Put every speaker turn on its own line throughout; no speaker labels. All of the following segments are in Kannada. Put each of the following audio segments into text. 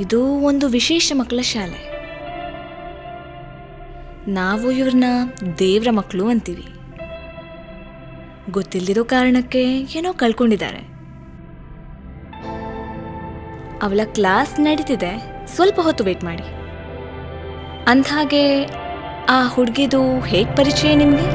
ಇದು ಒಂದು ವಿಶೇಷ ಮಕ್ಕಳ ಶಾಲೆ. ನಾವು ಇವ್ರನ್ನ ದೇವ್ರ ಮಕ್ಕಳು ಅಂತೀವಿ. ಗೊತ್ತಿಲ್ಲದಿರೋ ಕಾರಣಕ್ಕೆ ಏನೋ ಕಳ್ಕೊಂಡಿದ್ದಾರೆ. ಅವಳ ಕ್ಲಾಸ್ ನಡೀತಿದೆ, ಸ್ವಲ್ಪ ಹೊತ್ತು ವೇಟ್ ಮಾಡಿ. ಅಂದ್ಹಾಗೆ ಆ ಹುಡುಗಿದು ಹೇಗೆ ಪರಿಚಯ ನಿಮಗೆ?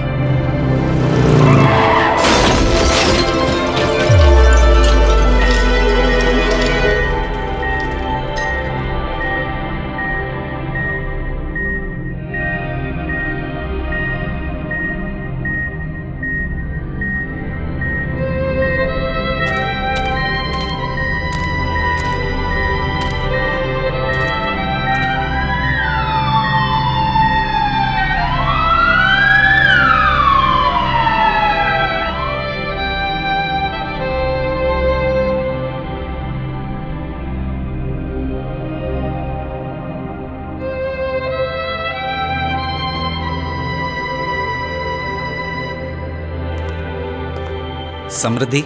Samriddhi,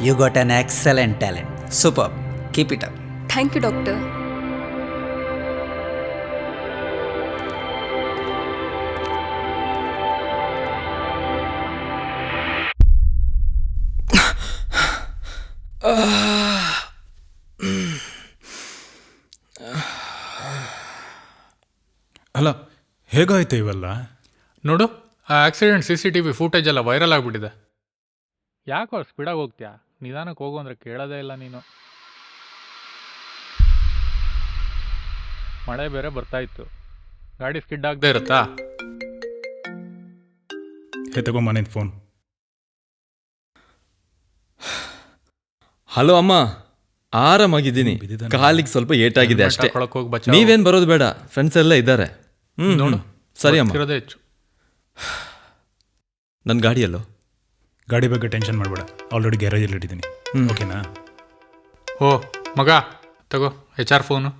you got an excellent talent. Superb. Keep it up.
Thank you, doctor.
ಅಲ್ಲ, ಹೇಗಾಯ್ತು ಇವೆಲ್ಲ?
ನೋಡು, ಆ ಆಕ್ಸಿಡೆಂಟ್ CCTV ಫೂಟೇಜ್ ಎಲ್ಲ ವೈರಲ್ ಆಗಿಬಿಟ್ಟಿದೆ. ಯಾಕೋ ಸ್ಪೀಡಾಗಿ ಹೋಗ್ತೀಯಾ? ನಿಧಾನಕ್ಕೆ ಹೋಗು ಅಂದರೆ ಕೇಳೋದೇ ಇಲ್ಲ ನೀನು. ಮಳೆ ಬೇರೆ ಬರ್ತಾ ಇತ್ತು, ಗಾಡಿ ಸ್ಕಿಡ್ ಆಗದೆ ಇರುತ್ತಾ?
ತಗೊಂಬನೇನು ಫೋನ್.
ಹಲೋ ಅಮ್ಮ, ಆರಾಮಾಗಿದ್ದೀನಿ. ಕಾಲಿಗೆ ಸ್ವಲ್ಪ ಏಟಾಗಿದೆ ಅಷ್ಟೇ. ನೀವೇನು ಬರೋದು ಬೇಡ, ಫ್ರೆಂಡ್ಸ್ ಎಲ್ಲ ಇದ್ದಾರೆ.
ನೋಡು,
ಸರಿ ಅಮ್ಮ.
ಇರೋದೇ ಹೆಚ್ಚು.
ನನ್ನ ಗಾಡಿಯಲ್ಲೋ?
ಗಾಡಿ ಬಗ್ಗೆ ಟೆನ್ಷನ್ ಮಾಡಬೇಡ, ಆಲ್ರೆಡಿ ಗ್ಯಾರೇಜಲ್ಲಿ ಇಟ್ಟಿದ್ದೀನಿ. ಓಕೆನಾ?
ಓ ಮಗ, ತಗೋ HR phone.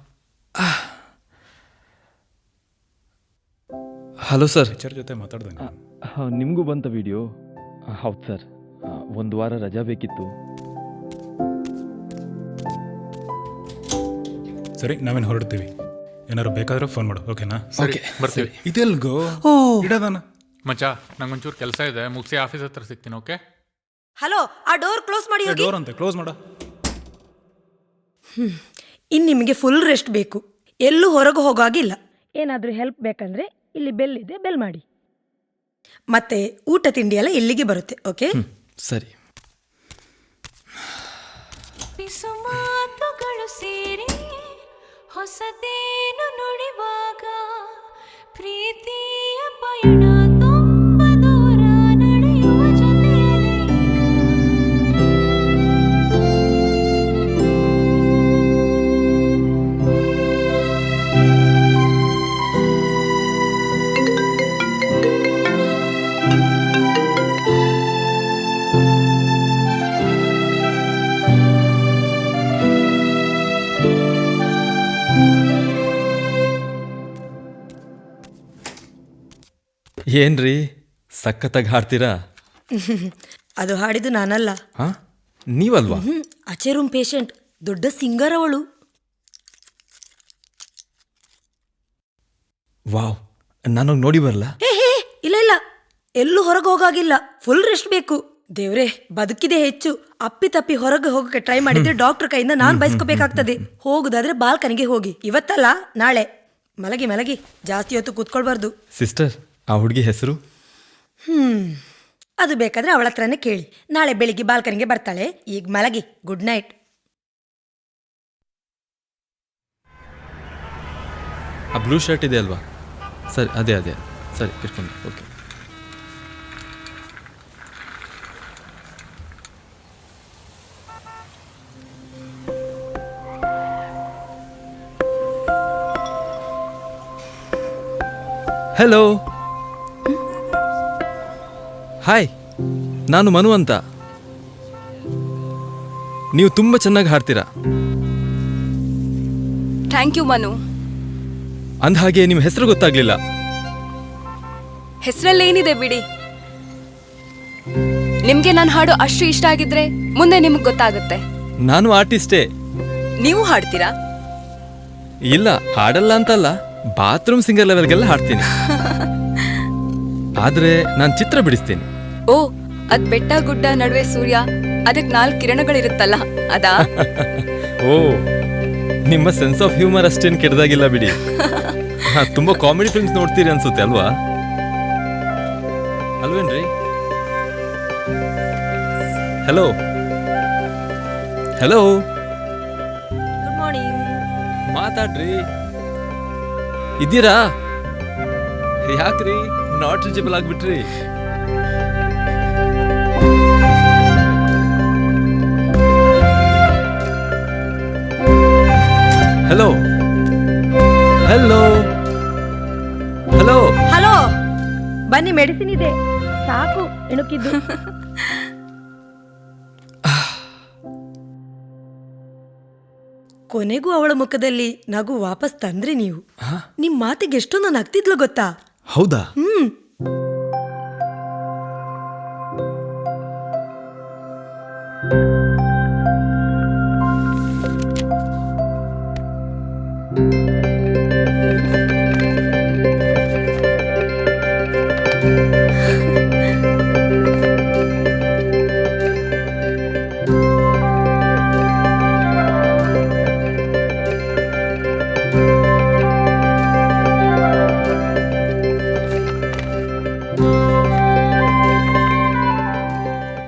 Hello sir.
HR ಜೊತೆ ಮಾತಾಡ್ದೆ.
ನಿಮಗೂ ಬಂತ ವಿಡಿಯೋ? ಹೌದು ಸರ್, ಒಂದು ವಾರ ರಜಾ ಬೇಕಿತ್ತು.
ಸರಿ, ನಾವೇನು ಹೊರಡ್ತೀವಿ. ಏನಾದ್ರು ಬೇಕಾದ್ರೆ ಫೋನ್ ಮಾಡು. ಓಕೆನಾ?
ಸರಿ, ಬರ್ತೀವಿ.
ಇದೆಲ್ಗೋ ಇಡೋದಾನ.
ಮಚ್ಚ, ನಂಗೊಂಚೂರು ಕೆಲಸ ಇದೆ, ಮುಗಿಸಿ ಆಫೀಸ್ ಹತ್ರ ಸಿಗ್ತೀನಿ. ಓಕೆ?
ಹಲೋ, ಆ ಡೋರ್ ಕ್ಲೋಸ್ ಮಾಡಿ ಹೋಗಿ.
ಡೋರ್ ಅಂತೆ ಕ್ಲೋಸ್ ಮಾಡ.
ಇನ್ನು ನಿಮಗೆ ಫುಲ್ ರೆಸ್ಟ್ ಬೇಕು, ಎಲ್ಲೂ ಹೊರಗೆ ಹೋಗಾಗಿಲ್ಲ. ಏನಾದರೂ ಹೆಲ್ಪ್ ಬೇಕಂದ್ರೆ ಇಲ್ಲಿ ಬೆಲ್ ಇದೆ, ಬೆಲ್ ಮಾಡಿ. ಮತ್ತೆ ಊಟ ತಿಂಡಿ ಎಲ್ಲ ಇಲ್ಲಿಗೆ ಬರುತ್ತೆ. ಓಕೆ?
ಸರಿ.
ಮಾತುಗಳು ಸೇರಿ ಹೊಸದೇನು ನುಡಿವಾಗ ಪ್ರೀತಿಯ ಪಯಣ ತುಂಬ ದೂರ ನಡೆಯುವ
ಏನ್ರಿ ಸಖತ್ತಾಗಿ ಹಾಡ್ತೀರಾ?
ಅದು ಹಾಡಿದ್ದು ನಾನಲ್ಲ.
ಹಾ, ನೀವಲ್ವಾ?
ಆಚೆ ರೂಮ್ ಪೇಷಂಟ್, ದೊಡ್ಡ ಸಿಂಗರ್ ಅವಳು.
ವಾವ್, ನಾನೋಗಿ ನೋಡಿ ಬರಲ್ಲ?
ಇಲ್ಲ ಇಲ್ಲ, ಎಲ್ಲೂ ಹೊರಗೆ ಹೋಗಾಗಿಲ್ಲ, ಫುಲ್ ರೆಸ್ಟ್ ಬೇಕು. ದೇವ್ರೆ, ಬದುಕಿದೆ ಹೆಚ್ಚು. ಅಪ್ಪಿ ತಪ್ಪಿ ಹೊರಗೆ ಹೋಗಕ್ಕೆ ಟ್ರೈ ಮಾಡಿದ್ರೆ ಡಾಕ್ಟರ್ ಕೈಯಿಂದ ನಾನು ಬಯಸ್ಕೋಬೇಕಾಗ್ತದೆ. ಹೋಗುದಾದ್ರೆ ಬಾಲ್ಕನಿಗೆ ಹೋಗಿ, ಇವತ್ತಲ್ಲ ನಾಳೆ. ಮಲಗಿ ಮಲಗಿ, ಜಾಸ್ತಿ ಹೊತ್ತು ಕೂತ್ಕೊಳ್ಬಾರ್ದು.
ಸಿಸ್ಟರ್, ಆ ಹುಡುಗಿ ಹೆಸರು?
ಅದು ಬೇಕಾದ್ರೆ ಅವಳ ಹತ್ರನೇ ಕೇಳಿ. ನಾಳೆ ಬೆಳಿಗ್ಗೆ ಬಾಲ್ಕನಿಗೆ ಬರ್ತಾಳೆ. ಈಗ ಮಲಗಿ, ಗುಡ್ ನೈಟ್.
ಆ ಬ್ಲೂ ಶರ್ಟ್ ಇದೆ ಅಲ್ವಾ? ಸರಿ, ಅದೇ ಅದೇ. ಸರಿ, ಇಟ್ಕೊಂಡು. ಓಕೆ. ಹಲೋ, ಹಾಯ್, ನಾನು ಮನು ಅಂತ. ನೀವು ತುಂಬ ಚೆನ್ನಾಗಿ ಹಾಡ್ತೀರಾ.
Thank you Manu.
ಅಂದಹಾಗೆ ನಿಮ್ಮ ಹೆಸರು ಗೊತ್ತಾಗ್ಲಿಲ್ಲ.
ಹೆಸರಲ್ಲೇನಿದೆ ಬಿಡಿ. ನಿಮ್ಗೆ ನಾನು ಹಾಡು ಅಷ್ಟು ಇಷ್ಟ ಆಗಿದ್ರೆ ಮುಂದೆ ನಿಮ್ಗೆ ಗೊತ್ತಾಗುತ್ತೆ.
ನಾನು ಆರ್ಟಿಸ್ಟೇ.
ನೀವು ಹಾಡ್ತೀರಾ?
ಇಲ್ಲ ಹಾಡಲ್ಲ ಅಂತಲ್ಲ, ಬಾತ್ರೂಮ್ ಸಿಂಗರ್ ಲೆವೆಲ್ಗೆಲ್ಲ ಹಾಡ್ತೀನಿ. ಆದ್ರೆ ನಾನು ಚಿತ್ರ ಬಿಡಿಸ್ತೀನಿ.
ಓ, ಅದ್ ಬೆಟ್ಟ ಗುಡ್ಡ ನಡುವೆ ಸೂರ್ಯ, ಅದಕ್ 4 ಕಿರಣಗಳಿರುತ್ತಲ್ಲ ಅದಾ?
ಓ, ನಿಮ್ಮ ಸೆನ್ಸ್ ಆಫ್ ಹ್ಯೂಮರ್ ಅಷ್ಟೇನು ಕೆಡ್ದಾಗಿಲ್ಲ ಬಿಡಿ. ತುಂಬಾ ಕಾಮಿಡಿ ಫಿಲ್ಮ್ಸ್ ನೋಡ್ತೀರಿ ಅನ್ಸುತ್ತೆ ಅಲ್ವಾ? ಅಲ್ವೇನ್ರಿ? Hello hello,
good morning.
ಮಾತಾಡ್ರಿ. ಇದ್ದೀರಾ? ಯಾಕ್ರಿ ನಾಟ್ ರೀಚಬಲ್ ಆಗ್ಬಿಟ್ರಿ? ಹಲೋ ಹಲೋ ಹಲೋ
ಹಲೋ, ಬನ್ನಿ, ಮೆಡಿಸಿನ್ ಇದೆ, ಸಾಕು ಇಣುಕಿದ್ದು. ಕೊನೆಗೂ ಅವಳ ಮುಖದಲ್ಲಿ ನಗು ವಾಪಸ್ ತಂದ್ರಿ ನೀವು. ನಿಮ್ ಮಾತಿಗೆ ಎಷ್ಟೊಂದು ನಗ್ತಿದ್ಲು ಗೊತ್ತಾ?
ಹೌದಾ?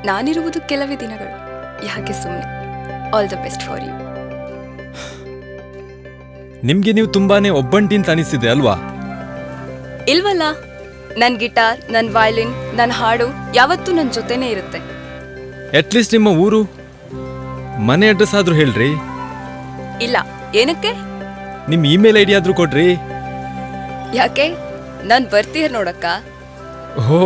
ನಾನಿರುವುದು ಕೆಲವೇ ದಿನಗಳು, ಯಾಕೆ ಸುಮ್ಮನೆ. All the best for you.
ನಿಮ್ಗೆ ನೀವು ತುಂಬಾನೇ ಒಬ್ಬಂಟಿ ಅಂತ ಅನಿಸಿದೆ ಅಲ್ವಾ?
ಇಲ್ವಲ್ಲ, ನನ್ ಗಿಟಾರ್, ನನ್ ವಯಲಿನ್, ನನ್ ಹಾಡು ಯಾವತ್ತೂ ನನ್ ಜೊತೆನೇ ಇರುತ್ತೆ.
ಅಟ್ಲೀಸ್ಟ್ ನಿಮ್ಮ ಊರು ಮನೆ ಅಡ್ರೆಸ್ ಆದ್ರೂ ಹೇಳ್ರಿ.
ಇಲ್ಲ, ಏನಕ್ಕೆ?
ನಿಮ್ ಇಮೇಲ್ ಐಡಿ ಆದ್ರೂ ಕೊಡ್ರಿ.
ಯಾಕೆ? ನಾನ್ ಬರ್ತೀರ ನೋಡಕ್ಕ.
ಓಹೋ,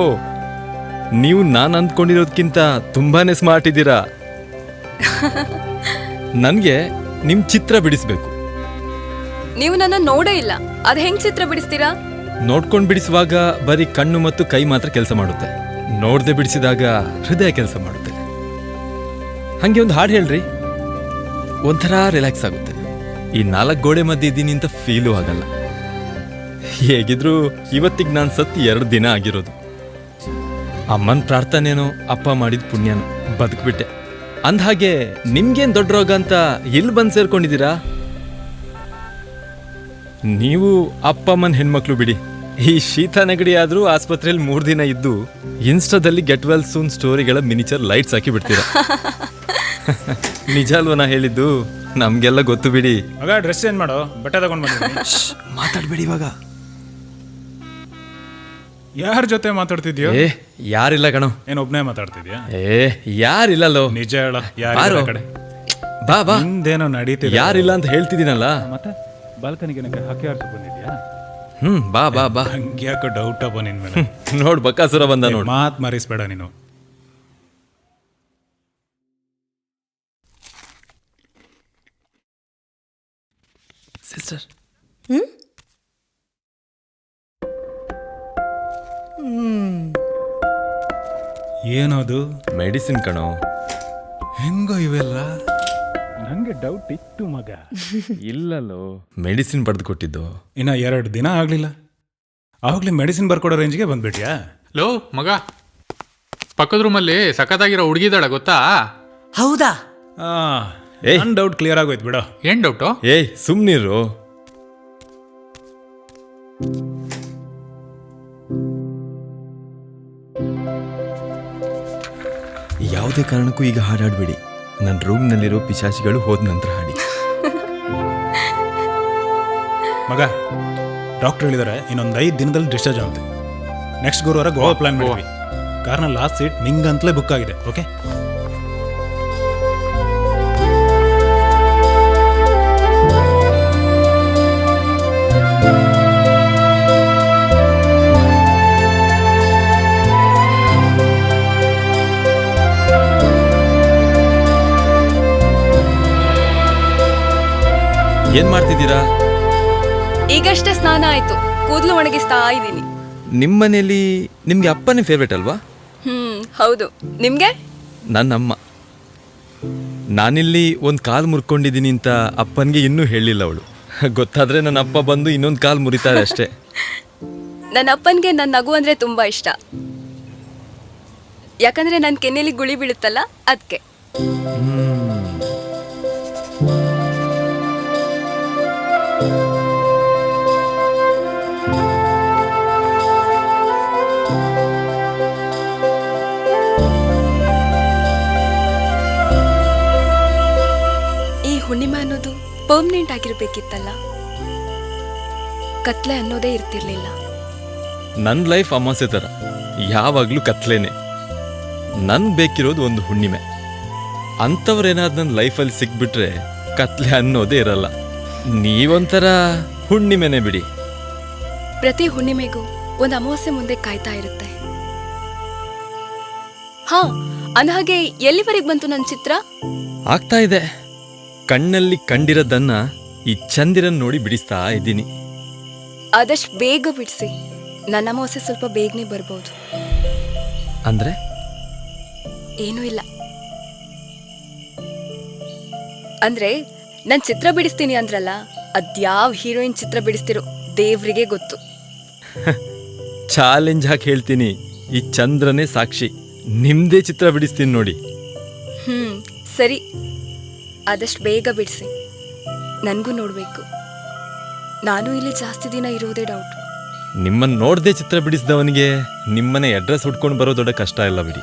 ನೀವು ನಾನು ಅಂದ್ಕೊಂಡಿರೋದ್ಕಿಂತ ತುಂಬಾನೇ ಸ್ಮಾರ್ಟ್ ಇದ್ದೀರಾ. ನನ್ಗೆ ನಿಮ್ ಚಿತ್ರ ಬಿಡಿಸ್ಬೇಕು.
ನೀವು ನನ್ನ ನೋಡೇ ಇಲ್ಲ, ಅದ್ ಹೆಂಗ್ ಚಿತ್ರ ಬಿಡಿಸ್ತೀರಾ?
ನೋಡ್ಕೊಂಡ್ ಬಿಡಿಸುವಾಗ ಬರೀ ಕಣ್ಣು ಮತ್ತು ಕೈ ಮಾತ್ರ ಕೆಲಸ ಮಾಡುತ್ತೆ, ನೋಡ್ದೆ ಬಿಡಿಸಿದಾಗ ಹೃದಯ ಕೆಲಸ ಮಾಡುತ್ತೆ. ಹಂಗೆ ಒಂದು ಹಾಡು ಹೇಳ್ರಿ, ಒಂಥರ ರಿಲ್ಯಾಕ್ಸ್ ಆಗುತ್ತೆ. ಈ 4 ಗೋಡೆ ಮಧ್ಯೆ ಇದ್ದೀನಿ ಅಂತ ಫೀಲು ಆಗಲ್ಲ. ಹೇಗಿದ್ರು ಇವತ್ತಿಗೆ ನಾನು ಸತ್ತು 2 ದಿನ ಆಗಿರೋದು. ಅಮ್ಮನ ಪ್ರಾರ್ಥನೆನೋ ಅಪ್ಪ ಮಾಡಿದ ಪುಣ್ಯನೋ ಬದುಕ್ಬಿಟ್ಟೆ. ಅಂದ್ಹಾಗೆ ನಿಮ್ಗೇನ್ ದೊಡ್ಡ ರೋಗ ಅಂತ ಎಲ್ಲಿ ಬಂದು ಸೇರ್ಕೊಂಡಿದ್ದೀರಾ? ನೀವು ಅಪ್ಪ ಅಮ್ಮನ ಹೆಣ್ಮಕ್ಳು ಬಿಡಿ. ಈ ಶೀತ ನೆಗಡಿ ಆದ್ರೂ ಆಸ್ಪತ್ರೆಯಲ್ಲಿ 3 ದಿನ ಇದ್ದು ಇನ್ಸ್ಟಾದಲ್ಲಿ ಗೆಟ್ ವೆಲ್ ಸೂನ್ ಸ್ಟೋರಿಗಳ ಮಿನಿಚರ್ ಲೈಟ್ಸ್ ಹಾಕಿ ಬಿಡ್ತೀರಾ. ನಿಜ ಅಲ್ವ ನಾ ಹೇಳಿದ್ದು? ನಮ್ಗೆಲ್ಲ ಗೊತ್ತು ಬಿಡಿ.
ಮಗ, ಡ್ರೆಸ್ ಚೇಂಜ್ ಮಾಡೋ, ಬಟ್ಟೆ ತಗೊಂಡ್ ಬಂದಿದ್ದೀನಿ.
ಮಾತಾಡ್ಬೇಡಿ ಇವಾಗ.
ಯಾರ ಜೊತೆ ಮಾತಾಡ್ತಿದ್ಯೋ?
ಏ ಯಾರಿಲ್ಲ ಕಣೋ.
ಏನ್ ಒಬ್ನೇ ಮಾತಾಡ್ತಿದ್ಯಾ?
ಏ ಯಾರಿಲ್ಲಲ್ಲೋ.
ನಿಜ ಹೇಳ, ಯಾರ ಕಡೆ?
ಬಾ ಬಾ.
ಹಿಂದೇನೋ ನಡೀತಿದೆ.
ಯಾರಿಲ್ಲ ಅಂತ ಹೇಳ್ತಿದ್ದೀನಲ್ಲ.
ಮತ್ತೆ ಬಾಲ್ಕನಿಗೆ ಹಕ್ಕಿ ಹಾರಿಸಿ ಬಂದಿದ್ಯಾ?
ಬಾ ಬಾ ಬಾ.
ಹಂಗ್ಯಾಕ ಡೌಟ್ ಅಪ್ಪ ನಿನ್ ಮೇಲೆ.
ನೋಡ್ ಬಕಾಸುರ ಬಂದ ನೋಡ್.
ಮಾತ್ ಮಾರಿಸ್ಬೇಡ ನೀನು.
ಸಿಸ್ಟರ್,
ಏನದು?
ಮೆಡಿಸಿನ್ ಕಣೋ.
ಹೆಂಗೋ ಇವೆಲ್ಲ?
ನಂಗೆ ಡೌಟ್ ಇತ್ತು ಮಗ.
ಇಲ್ಲಲ್ಲೋ, ಮೆಡಿಸಿನ್ ಬರೆದು ಕೊಟ್ಟಿದ್ದು.
ಇನ್ನ 2 ದಿನ ಆಗ್ಲಿಲ್ಲ, ಆವಾಗ್ಲೇ ಮೆಡಿಸಿನ್ ಬರ್ಕೊಡೋ ರೇಂಜ್ಗೆ ಬಂದ್ಬಿಟ್ಯಾ?
ಲೋ ಮಗ, ಪಕ್ಕದ ರೂಮಲ್ಲಿ ಸಖತ್ತಾಗಿರೋ ಹುಡುಗಿದಾಳ ಗೊತ್ತಾ?
ಹೌದಾ?
ನನ್ ಡೌಟ್ ಕ್ಲಿಯರ್ ಆಗೋಯ್ತು ಬಿಡೋ.
ಏನ್ ಡೌಟು?
ಏಯ್ ಸುಮ್ನಿರು. ಯಾವುದೇ ಕಾರಣಕ್ಕೂ ಈಗ ಹಾಡಾಡ್ಬೇಡಿ. ನನ್ನ ರೂಮ್ನಲ್ಲಿರೋ ಪಿಶಾಚಿಗಳು ಹೋದ ನಂತರ ಹಾಡಿ.
ಮಗ, ಡಾಕ್ಟರ್ ಹೇಳಿದಾರೆ ಇನ್ನೊಂದು 5 ದಿನದಲ್ಲಿ ಡಿಸ್ಚಾರ್ಜ್ ಆಗುತ್ತೆ. ನೆಕ್ಸ್ಟ್ ಗುರುವಾರ ಗೋವಾ ಪ್ಲಾನ್ ಮಾಡಿದ್ವಿ. ಕಾರಣ ಲಾಸ್ಟ್ ಸೀಟ್ ನಿಂಗಂತಲೇ ಬುಕ್ ಆಗಿದೆ. ಓಕೆ?
ಏನ್ ಮಾಡ್ತಿದ್ದೀರಾ?
ಈಗಷ್ಟೇ ಸ್ನಾನ ಆಯ್ತು, ಕೂದಲು ಒಣಗಿಸ್ತಾ ಇದ್ದೀನಿ.
ನಿಮ್ಮನೇಲಿ ನಿಮ್ಗೆ ಅಪ್ಪನೇ ಫೇವ್ರೇಟ್ ಅಲ್ವಾ?
ಹೌದು. ನಿಮ್ಗೆ?
ನನ್ನಮ್ಮ. ನಾನಿಲ್ಲಿ ಒಂದು ಕಾಲು ಮುರ್ಕೊಂಡಿದ್ದೀನಿ ಅಂತ ಅಪ್ಪನಿಗೆ ಇನ್ನೂ ಹೇಳಿಲ್ಲ ಅವಳು. ಗೊತ್ತಾದ್ರೆ ನನ್ನ ಅಪ್ಪ ಬಂದು ಇನ್ನೊಂದು ಕಾಲ್ ಮುರಿತಾರೆ ಅಷ್ಟೇ.
ನನ್ನ ಅಪ್ಪನಿಗೆ ನನ್ನ ನಗು ಅಂದರೆ ತುಂಬ ಇಷ್ಟ. ಯಾಕಂದರೆ ನನ್ನ ಕೆನ್ನೆಲಿ ಗುಳಿ ಬೀಳುತ್ತಲ್ಲ ಅದಕ್ಕೆ. ಈ ಹುಣ್ಣಿಮೆ ಅನ್ನೋದು ಪರ್ಮನೆಂಟ್ ಆಗಿರ್ಬೇಕಿತ್ತಲ್ಲ, ಕತ್ಲೆ ಅನ್ನೋದೇ ಇರ್ತಿರ್ಲಿಲ್ಲ.
ನನ್ನ ಲೈಫ್ ಅಮಾಸೆ ಥರ, ಯಾವಾಗಲೂ ಕತ್ಲೇನೆ. ನನ್ಗೆ ಬೇಕಿರೋದು ಒಂದು ಹುಣ್ಣಿಮೆ. ಅಂಥವ್ರೇನಾದ್ರು ನನ್ನ ಲೈಫಲ್ಲಿ ಸಿಕ್ಬಿಟ್ರೆ ಕತ್ಲೆ ಅನ್ನೋದೇ ಇರಲ್ಲ. ನೀವೊಂಥರ ಹುಣ್ಣಿಮೆನೆ ಬಿಡಿ.
ಪ್ರತಿ ಹುಣ್ಣಿಮೆಗೂ ಒಂದು ಅಮಾವಾಸ್ಯೆ ಮುಂದೆ ಕಾಯ್ತಾ ಇರುತ್ತೆ. ಹಾ, ಅಂದಹಾಗೆ ಎಲ್ಲಿವರೆಗೆ ಬಂತು ನನ್ನ ಚಿತ್ರ?
ಆಗ್ತಾ ಇದೆ. ಕಣ್ಣಲ್ಲಿ ಕಂಡಿರೋದನ್ನ ಈ ಚಂದಿರನ್ ನೋಡಿ ಬಿಡಿಸ್ತಾ ಇದ್ದೀನಿ.
ಆದಷ್ಟು ಬೇಗ ಬಿಡಿಸಿ. ನನ್ನ ಅಮಾವಾಸ್ಯೆ ಸ್ವಲ್ಪ ಬೇಗನೆ ಬರ್ಬೋದು.
ಅಂದ್ರೆ
ಏನೂ ಇಲ್ಲ. ಅಂದ್ರೆ ನಾನು ಚಿತ್ರ ಬಿಡಿಸ್ತೀನಿ ಅಂದ್ರಲ್ಲ, ಅದ್ಯಾವ ಹೀರೋಯಿನ್ ಚಿತ್ರ ಬಿಡಿಸ್ತಿರೋ ದೇವ್ರಿಗೆ ಗೊತ್ತು.
ಚಾಲೆಂಜ್ ಹಾಕಿ ಹೇಳ್ತೀನಿ, ಈ ಚಂದ್ರನೇ ಸಾಕ್ಷಿ. ನಿಮ್ದೇ ಚಿತ್ರ ಬಿಡಿಸ್ತೀನಿ ನೋಡಿ.
ಸರಿ, ಆದಷ್ಟು ಬೇಗ ಬಿಡಿಸಿ. ನನಗೂ ನೋಡಬೇಕು. ನಾನು ಇಲ್ಲಿ ಜಾಸ್ತಿ ದಿನ ಇರೋದೇ ಡೌಟ್.
ನಿಮ್ಮನ್ನು ನೋಡದೆ ಚಿತ್ರ ಬಿಡಿಸಿದವನಿಗೆ ನಿಮ್ಮನೆ ಅಡ್ರೆಸ್ ಹುಡ್ಕೊಂಡು ಬರೋ ದೊಡ್ಡ ಕಷ್ಟ ಇಲ್ಲ ಬಿಡಿ.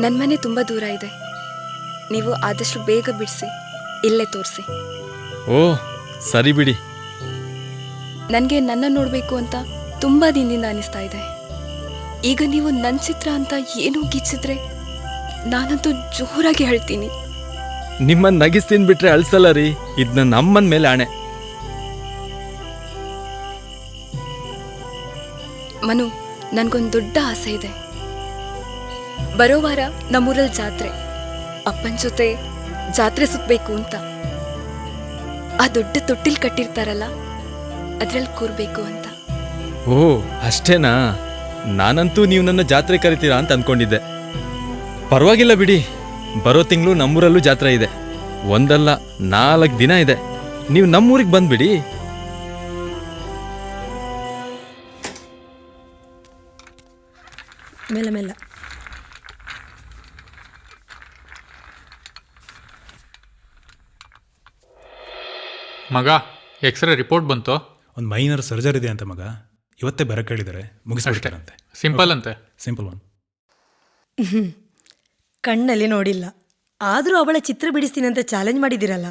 ನನ್ನ ಮನೆ ತುಂಬ ದೂರ ಇದೆ. ನೀವು ಆದಷ್ಟು ಬೇಗ ಬಿಡಿಸಿ, ಇಲ್ಲೇ ತೋರಿಸಿ.
ಓ ಸರಿ ಬಿಡಿ.
ನನಗೆ ನನ್ನ ನೋಡಬೇಕು ಅಂತ ತುಂಬ ದಿನದಿಂದ ಅನಿಸ್ತಾ ಇದೆ. ಈಗ ನೀವು ನನ್ನ ಚಿತ್ರ ಅಂತ ಏನೋ ಗೀಚಿದ್ರೆ ನಾನಂತೂ ಜೋರಾಗಿ ಹೇಳ್ತೀನಿ.
ನಿಮ್ಮನ್ನು ನಗಿಸ್ತೀನಿ ಬಿಟ್ರೆ ಅಳ್ಸಲ್ಲ ರೀ. ಇದು ನನ್ನ ಅಮ್ಮನ ಮೇಲೆ ಆಣೆ.
ಮನು, ನನಗೊಂದು ದೊಡ್ಡ ಆಸೆ ಇದೆ. ಬರೋ ವಾರ ನಮ್ಮೂರಲ್ಲಿ ಜಾತ್ರೆ. ಅಪ್ಪನ ಜೊತೆ ಜಾತ್ರೆ ಸುತ್ತಬೇಕು ಅಂತ. ಆ ದೊಡ್ಡ ತೊಟ್ಟಿಲ್ ಕಟ್ಟಿರ್ತಾರಲ್ಲ, ಅದ್ರಲ್ಲಿ ಕೂರ್ಬೇಕು ಅಂತ.
ಓ ಅಷ್ಟೇನಾ? ನಾನಂತೂ ನೀವು ನನ್ನ ಜಾತ್ರೆ ಕರಿತೀರಾ ಅಂತ ಅನ್ಕೊಂಡಿದ್ದೆ. ಪರವಾಗಿಲ್ಲ ಬಿಡಿ. ಬರೋ ತಿಂಗಳು ನಮ್ಮೂರಲ್ಲೂ ಜಾತ್ರೆ ಇದೆ. ಒಂದಲ್ಲ 4 ದಿನ ಇದೆ. ನೀವು ನಮ್ಮೂರಿಗೆ ಬಂದ್ಬಿಡಿ.
ಮೆಲ್ಲ ಮೆಲ್ಲ.
ಮಗ, ಎಕ್ಸ್ರೇ ರಿಪೋರ್ಟ್ ಬಂತು.
ಒಂದು ಮೈನರ್ ಸರ್ಜರಿ ಇದೆ ಅಂತ ಮಗ. ಇವತ್ತೇ ಬರಕ್ಕೆ ಹೇಳಿದ್ದಾರೆ, ಮುಗಿಸ್ಬಿಡ್ತಾರಂತೆ.
ಸಿಂಪಲ್ ಅಂತೆ.
Simple one.
ಕಣ್ಣಲ್ಲಿ ನೋಡಿಲ್ಲ, ಆದರೂ ಅವಳ ಚಿತ್ರ ಬಿಡಿಸ್ತೀನಿ ಅಂತ ಚಾಲೆಂಜ್ ಮಾಡಿದ್ದೀರಲ್ಲ.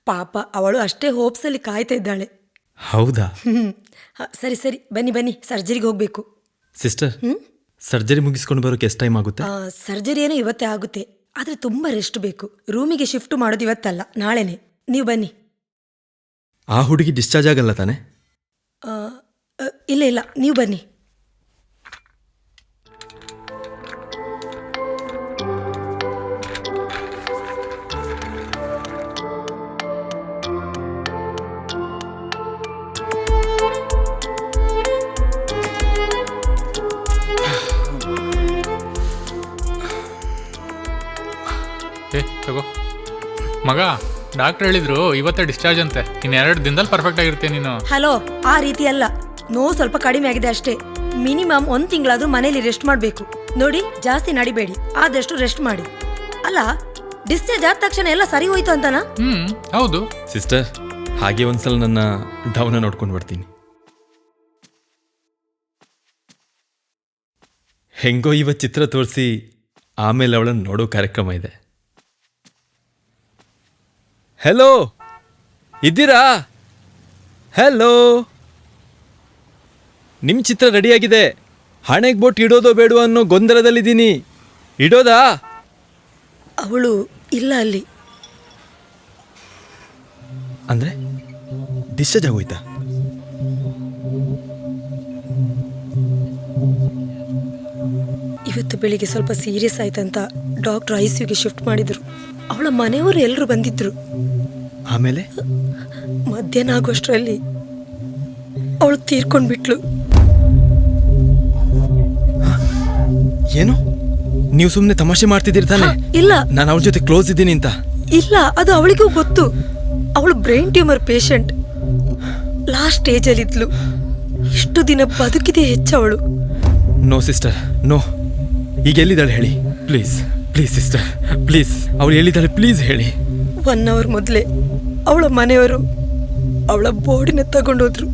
ಪಾಪ, ಅವಳು ಅಷ್ಟೇ ಹೋಪ್ಸಲ್ಲಿ ಕಾಯ್ತಾ ಇದ್ದಾಳೆ.
ಹೌದಾ?
ಸರಿ ಸರಿ, ಬನ್ನಿ ಬನ್ನಿ, ಸರ್ಜರಿಗೆ ಹೋಗಬೇಕು.
ಸಿಸ್ಟರ್, ಸರ್ಜರಿ ಮುಗಿಸ್ಕೊಂಡು ಬರೋಕೆ ಎಷ್ಟು ಟೈಮ್ ಆಗುತ್ತೆ?
ಸರ್ಜರಿ ಏನೋ ಇವತ್ತೇ ಆಗುತ್ತೆ, ಆದರೆ ತುಂಬ ರೆಸ್ಟ್ ಬೇಕು. ರೂಮಿಗೆ ಶಿಫ್ಟ್ ಮಾಡೋದು ಇವತ್ತಲ್ಲ, ನಾಳೆನೆ. ನೀವು ಬನ್ನಿ.
ಆ ಹುಡುಗಿ ಡಿಸ್ಚಾರ್ಜ್ ಆಗಲ್ಲ ತಾನೆ?
ಇಲ್ಲ ಇಲ್ಲ, ನೀವು ಬನ್ನಿ.
ತಗೋ ಮಗ, ಡಾಕ್ಟರ್ ಹೇಳಿದ್ರು ಇವತ್ತೇ ಡಿಸ್ಚಾರ್ಜ್ ಅಂತೆ. ಇನ್ನು 2 ದಿನದಲ್ಲಿ ಪರ್ಫೆಕ್ಟ್ ಆಗಿರ್ತೀನಿ ನೀನು.
ಹಲೋ, ಆ ರೀತಿ ಅಲ್ಲ. ನೋವು ಸ್ವಲ್ಪ ಕಡಿಮೆ ಆಗಿದೆ ಅಷ್ಟೇ. ಮಿನಿಮಮ್ 1 ತಿಂಗಳಾದ್ರೂ ಮನೇಲಿ ರೆಸ್ಟ್ ಮಾಡಬೇಕು. ನೋಡಿ, ಜಾಸ್ತಿ ನಡಿಬೇಡಿ, ಆದಷ್ಟು ರೆಸ್ಟ್ ಮಾಡಿ. ಅಲ್ಲ, ಡಿಸ್ಚಾರ್ಜ್ ಆದ ತಕ್ಷಣ ಎಲ್ಲ ಸರಿ ಹೋಯ್ತು ಅಂತನಾ?
ಹೌದು
ಸಿಸ್ಟರ್, ಹಾಗೆ ಒಂದ್ಸಲ ನನ್ನ ಡೌನ ನೋಡ್ಕೊಂಡು ಬರ್ತೀನಿ. ಹೆಂಗೋ ಇವತ್ತು ಚಿತ್ರ ತೋರಿಸಿ ಆಮೇಲೆ ಅವಳನ್ನು ನೋಡೋ ಕಾರ್ಯಕ್ರಮ ಇದೆ. ಹೆಲೋ, ಇದ್ದೀರಾ? ಹೆಲೋ, ನಿಮ್ಮ ಚಿತ್ರ ರೆಡಿಯಾಗಿದೆ. ಹಣೆಗೆ ಬೋಟ್ ಇಡೋದೋ ಬೇಡೋ ಅನ್ನೋ ಗೊಂದಲದಲ್ಲಿದ್ದೀನಿ. ಇಡೋದಾ?
ಅವಳು ಇಲ್ಲ ಅಲ್ಲಿ.
ಅಂದ್ರೆ ಡಿಸ್ಚಾರ್ಜ್ ಆಗೋಯ್ತಾ?
ಇವತ್ತು ಬೆಳಿಗ್ಗೆ ಸ್ವಲ್ಪ ಸೀರಿಯಸ್ ಆಯ್ತಂತ ಡಾಕ್ಟರ್ ICUಗೆ ಶಿಫ್ಟ್ ಮಾಡಿದ್ರು. ಅವಳ ಮನೆಯವರು ಎಲ್ಲರೂ ಬಂದಿದ್ರು.
ಆಮೇಲೆ
ಮಧ್ಯಾಹ್ನ ಆಗೋಷ್ಟರಲ್ಲಿ ಅವಳು ತೀರ್ಕೊಂಡ್ಬಿಟ್ಲು.
ಏನು? ನೀವು ಸುಮ್ಮನೆ ತಮಾಷೆ ಮಾಡ್ತಿದ್ದೀರಿ ತಾನೆ?
ಇಲ್ಲ,
ನಾನು ಅವಳ ಜೊತೆ ಕ್ಲೋಸ್ ಇದ್ದೀನಿ ಅಂತ.
ಇಲ್ಲ, ಅದು ಅವಳಿಗೂ ಗೊತ್ತು. ಅವಳು ಬ್ರೈನ್ ಟ್ಯೂಮರ್ ಪೇಷಂಟ್, ಲಾಸ್ಟ್ ಸ್ಟೇಜಲ್ಲಿದ್ಲು. ಇಷ್ಟು ದಿನ ಬದುಕಿದೆ ಹೆಚ್ಚವಳು.
No sister, no. ಈಗ ಎಲ್ಲಿದ್ದಾಳೆ ಹೇಳಿ, ಪ್ಲೀಸ್ ಪ್ಲೀಸ್ ಸಿಸ್ಟರ್, ಪ್ಲೀಸ್. ಅವಳು ಎಲ್ಲಿದ್ದಾಳೆ ಪ್ಲೀಸ್ ಹೇಳಿ.
1 ಅವರ್ ಮೊದಲೇ ಅವಳ ಮನೆಯವರು ಅವಳ ಬಾಡಿನ ತಗೊಂಡೋದ್ರು.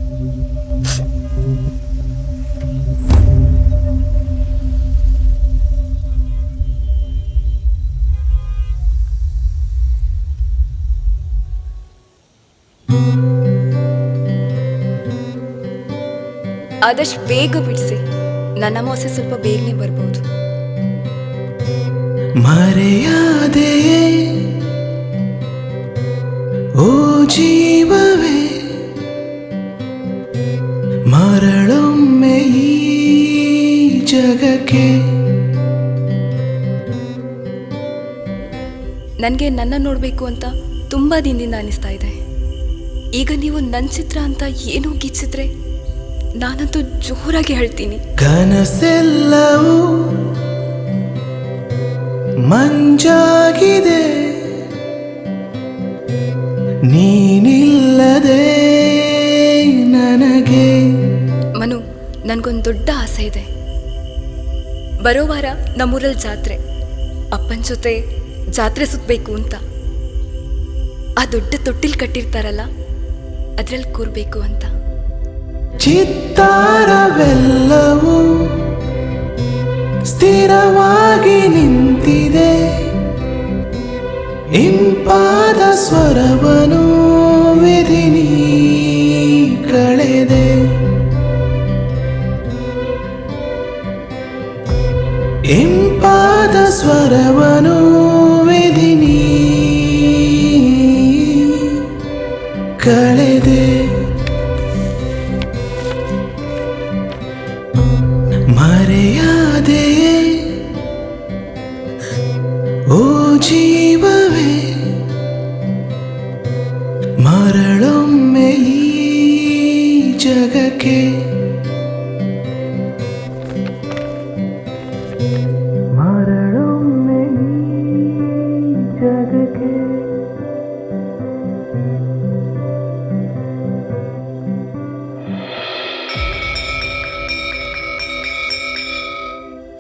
ಆದಷ್ಟು ಬೇಗ ಬಿಡಿಸಿ, ನನ್ನ ಅಮಾವಾಸ್ಯೆ ಸ್ವಲ್ಪ ಬೇಗನೆ ಬರ್ಬೋದು.
ಮರೆಯಾದೆ ಓ ಜೀವವೇ, ಮರಳೊಮ್ಮೆ ಈ ಜಗಕ್ಕೆ.
ನನಗೆ ನನ್ನ ನೋಡಬೇಕು ಅಂತ ತುಂಬ ದಿನದಿಂದ ಅನಿಸ್ತಾ ಇದೆ. ಈಗ ನೀವು ನನ್ನ ಚಿತ್ರ ಅಂತ ಏನೋ ಗೀಚಿದ್ರೆ ನಾನಂತೂ ಜೋರಾಗಿ ಹೇಳ್ತೀನಿ.
ಕನಸೆಲ್ಲವೂ ಮಂಜಾಗಿದೆ, ನೀನಿಲ್ಲದೆ ನನಗೆ.
ಮನು, ನನಗೊಂದು ದೊಡ್ಡ ಆಸೆ ಇದೆ. ಬರೋ ವಾರ ನಮ್ಮೂರಲ್ಲಿ ಜಾತ್ರೆ. ಅಪ್ಪನ ಜೊತೆ ಜಾತ್ರೆ ಸುತ್ತಬೇಕು ಅಂತ. ಆ ದೊಡ್ಡ ತೊಟ್ಟಿಲ್ ಕಟ್ಟಿರ್ತಾರಲ್ಲ, ಅದ್ರಲ್ಲಿ ಕೂರ್ಬೇಕು ಅಂತ.
ಚಿತ್ತಾರವೆಲ್ಲವೂ ಸ್ಥಿರವಾಗಿ ನಿಂತಿದೆ, ಇಂಪಾದ ಸ್ವರವನು ವಿಧಿ ನೀ ಕಳೆದೆ. ಇಂಪಾದ ಸ್ವರವನು ವಿಧಿ ನೀ ಕಳೆದೆ. ಮರೆಯಾದೆ ಓ ಜೀವವೇ, ಮರಳೊಮ್ಮೆ ಈ ಜಗಕ್ಕೆ. ಮರಳೊಮ್ಮೆ ಈ ಜಗಕ್ಕೆ.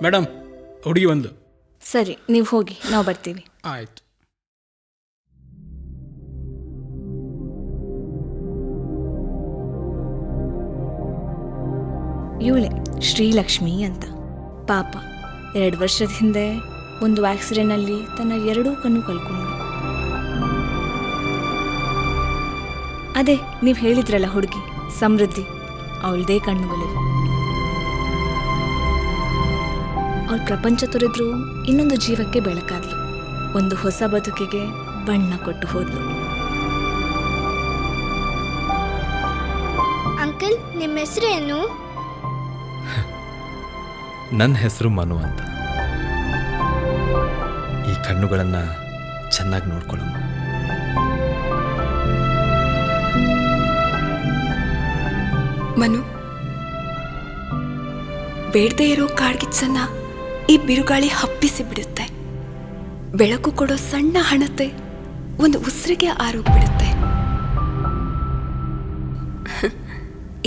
ಮೇಡಮ್, ಹುಡುಗಿ ಒಂದು.
ಸರಿ, ನೀವು ಹೋಗಿ, ನಾವು ಬರ್ತೀವಿ.
ಆಯ್ತು.
ಇವಳೆ ಶ್ರೀಲಕ್ಷ್ಮಿ ಅಂತ. ಪಾಪ 2 ವರ್ಷದ ಹಿಂದೆ ಒಂದು ಆಕ್ಸಿಡೆಂಟ್ನಲ್ಲಿ ತನ್ನ 2 ಕಣ್ಣು ಕಳ್ಕೊಂಡ್ಳು. ಅದೇ ನೀವು ಹೇಳಿದ್ರಲ್ಲ ಹುಡುಗಿ ಸಮೃದ್ಧಿ, ಅವಳದೇ ಕಣ್ಣುಗಳಿವೆ. ಅವಳು ಪ್ರಪಂಚ ತೊರೆದ್ರೂ ಇನ್ನೊಂದು ಜೀವಕ್ಕೆ ಬೆಳಕಾದ್ಲು. ಒಂದು ಹೊಸ ಬದುಕಿಗೆ ಬಣ್ಣ ಕೊಟ್ಟು ಹೋದ್ಲು.
ಅಂಕಲ್, ನಿಮ್ಮ ಹೆಸರೇನು?
ನನ್ನ ಹೆಸರು ಮನು ಅಂತ. ಈ ಕಣ್ಣುಗಳನ್ನ ಚೆನ್ನಾಗಿ ನೋಡ್ಕೊಳ್ಳಮ್ಮ.
ಮನು, ಬೇಡದೇ ಇರೋ ಕಾಡ್ಗಿಚ್ಚನ್ನ ಈ ಬಿರುಗಾಳಿ ಹಬ್ಬಿಸಿ ಬಿಡುತ್ತೆ. ಬೆಳಕು ಕೊಡೋ ಸಣ್ಣ ಹಣತೆ ಒಂದು ಉಸಿರಿಗೆ ಆರೋಗ್ಬಿಡುತ್ತೆ.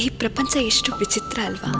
ಈ ಪ್ರಪಂಚ ಎಷ್ಟು ವಿಚಿತ್ರ ಅಲ್ವಾ?